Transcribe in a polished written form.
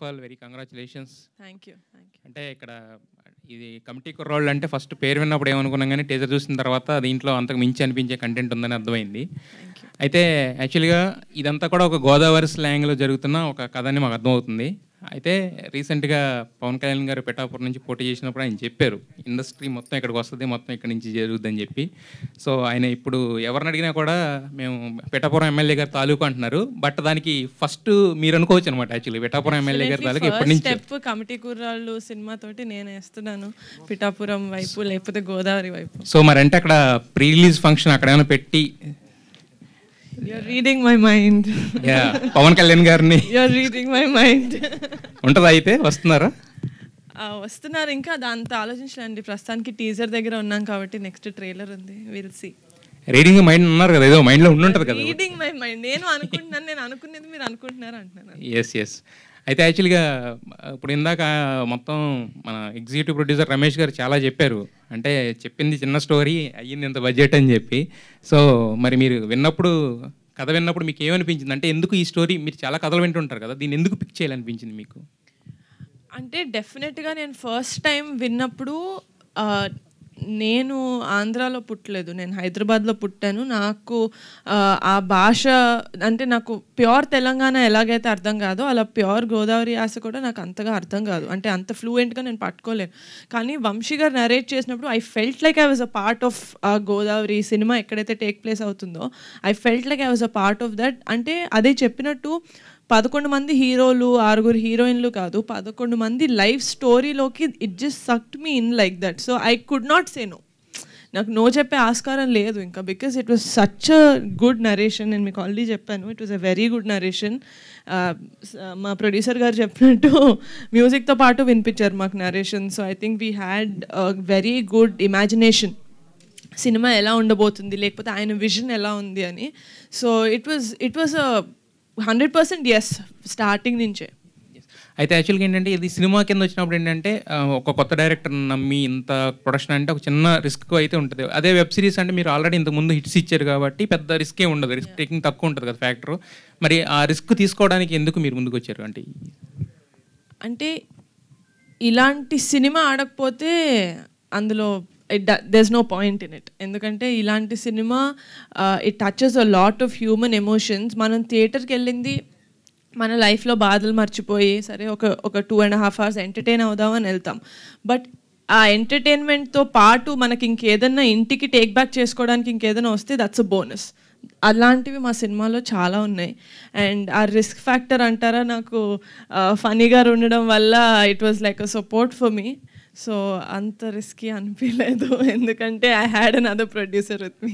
Of all very congratulations. Thank you. అంటే ఇక్కడ ఇది కమిటీ కుర్రోళ్ళు అంటే ఫస్ట్ పేరు విన్నప్పుడు ఏమనుకున్నాం, కానీ టీజర్ చూసిన తర్వాత దీంట్లో అంతకు మించి అనిపించే కంటెంట్ ఉందని అర్థమైంది. అయితే యాక్చువల్గా ఇదంతా కూడా ఒక గోదావరి స్లాంగ్లో జరుగుతున్న ఒక కథ అని మాకు అర్థమవుతుంది. అయితే రీసెంట్గా పవన్ కళ్యాణ్ గారు పిఠాపురం నుంచి పోటీ చేసినప్పుడు ఆయన చెప్పారు, ఇండస్ట్రీ మొత్తం ఇక్కడికి వస్తుంది, మొత్తం ఇక్కడి నుంచి జరుగుద్దని చెప్పి. సో ఆయన ఇప్పుడు ఎవరిని అడిగినా కూడా మేము పిఠాపురం ఎమ్మెల్యే గారు తాలూకు అంటున్నారు. బట్ దానికి ఫస్ట్ మీరు అనుకోవచ్చు అనమాట. యాక్చువల్లీ పిఠాపురం ఎమ్మెల్యే గారి తాలూకు ఎప్పటి నుంచి స్టెప్ కమిటీ కుర్రాళ్ళు సినిమాతోటి నేను వేస్తున్నాను పిఠాపురం వైపు, లేకపోతే గోదావరి వైపు. సో మరి అంటే అక్కడ ప్రీ రిలీజ్ ఫంక్షన్ అక్కడ ఏమైనా పెట్టి You're reading my mind. Pawan Kalyan గారిని You're reading my mind. ఉంటుందా? అయితే వస్తున్నారా? వస్తున్నారు. ఇంకా దాంతో ఆలోచించలేండి. ప్రస్తుతానికి టీజర్ దగ్గర ఉన్నాం కాబట్టి నెక్స్ట్ ట్రైలర్ ఉంది. Will see. రీడింగ్ మైండ్ ఉన్నారు కదా, ఏదో మైండ్లో ఉండుంటుంది కదా. రీడింగ్ మై మైండ్ నేను అనుకుంటున్నాను, నేను అనుకునేది మీరు అనుకుంటున్నారు అంటున్నాను. ఎస్. అయితే యాక్చువల్గా ఇప్పుడు ఇందాక మొత్తం మన ఎగ్జిక్యూటివ్ ప్రొడ్యూసర్ రమేష్ గారు చాలా చెప్పారు. అంటే చెప్పింది చిన్న స్టోరీ, అయ్యింది ఇంత బడ్జెట్ అని చెప్పి. సో మరి మీరు కథ విన్నప్పుడు మీకు ఏమనిపించింది? అంటే ఎందుకు ఈ స్టోరీ, మీరు చాలా కథలు వింటుంటారు కదా, దీన్ని ఎందుకు పిక్ చేయాలనిపించింది మీకు? అంటే డెఫినెట్గా నేను ఫస్ట్ టైం విన్నప్పుడు, నేను ఆంధ్రాలో పుట్టలేదు, నేను హైదరాబాద్లో పుట్టాను. నాకు ఆ భాష అంటే నాకు ప్యూర్ తెలంగాణ ఎలాగైతే అర్థం కాదో అలా ప్యూర్ గోదావరి యాస కూడా నాకు అంతగా అర్థం కాదు. అంటే అంత ఫ్లూయెంట్గా నేను పట్టుకోలేను. కానీ వంశీ గారు నరేట్ చేసినప్పుడు I felt like I was a part of Godavari cinema ఎక్కడైతే టేక్ ప్లేస్ అవుతుందో. I felt like I was a part of that. అంటే అదే చెప్పినట్టు 11 మంది హీరోలు, 6 హీరోయిన్లు కాదు, 11 మంది లైఫ్ స్టోరీలోకి it just sucked me in like that. So I could not say no. నాకు నో చెప్పే ఆస్కారం లేదు ఇంకా, because it was such a good narration. నేను మీకు ఆల్రెడీ చెప్పాను, it was a very good narration. మా ప్రొడ్యూసర్ గారు చెప్పినట్టు మ్యూజిక్తో పాటు వినిపించారు మాకు narration. So I think we had very good imagination cinema ఎలా ఉండబోతుంది, లేకపోతే ఆయన విజన్ ఎలా ఉంది అని. So it was a 100% yes starting నుంచే. అయితే యాక్చువల్గా ఏంటంటే ఇది సినిమా కింద వచ్చినప్పుడు ఏంటంటే ఒక కొత్త డైరెక్టర్ నమ్మి ఇంత ప్రొడక్షన్ అంటే ఒక చిన్న రిస్క్ అయితే ఉంటుంది. అదే వెబ్ సిరీస్ అంటే మీరు ఆల్రెడీ ఇంతకుముందు హిట్స్ ఇచ్చారు కాబట్టి పెద్ద రిస్కే ఉండదు, రిస్క్ టేకింగ్ తక్కువ ఉంటుంది కదా ఫ్యాక్టర్. మరి ఆ రిస్క్ తీసుకోవడానికి ఎందుకు మీరు ముందుకు వచ్చారు? అంటే ఇలాంటి సినిమా ఆడకపోతే అందులో there's no point in it. ఎందుకంటే ఇలాంటి cinema it touches a lot of human emotions. మనం థియేటర్కి వెళ్ళింది మన లైఫ్లో బాధలు మర్చిపోయి సరే ఒక 2.5 hours ఎంటర్టైన్ అవుదామని వెళ్తాం. బట్ ఆ ఎంటర్టైన్మెంట్తో పాటు మనకి ఇంకేదన్నా ఇంటికి టేక్ బ్యాక్ చేసుకోవడానికి ఇంకేదైనా వస్తే దట్స్ అ బోనస్. అలాంటివి మా సినిమాలో చాలా ఉన్నాయి. అండ్ ఆ రిస్క్ ఫ్యాక్టర్ అంటారా, నాకు ఫనీగా ఉండడం వల్ల it was like a support for me. So అంత రిస్కీ అనిపించలేదు, ఎందుకంటే I had another producer with me.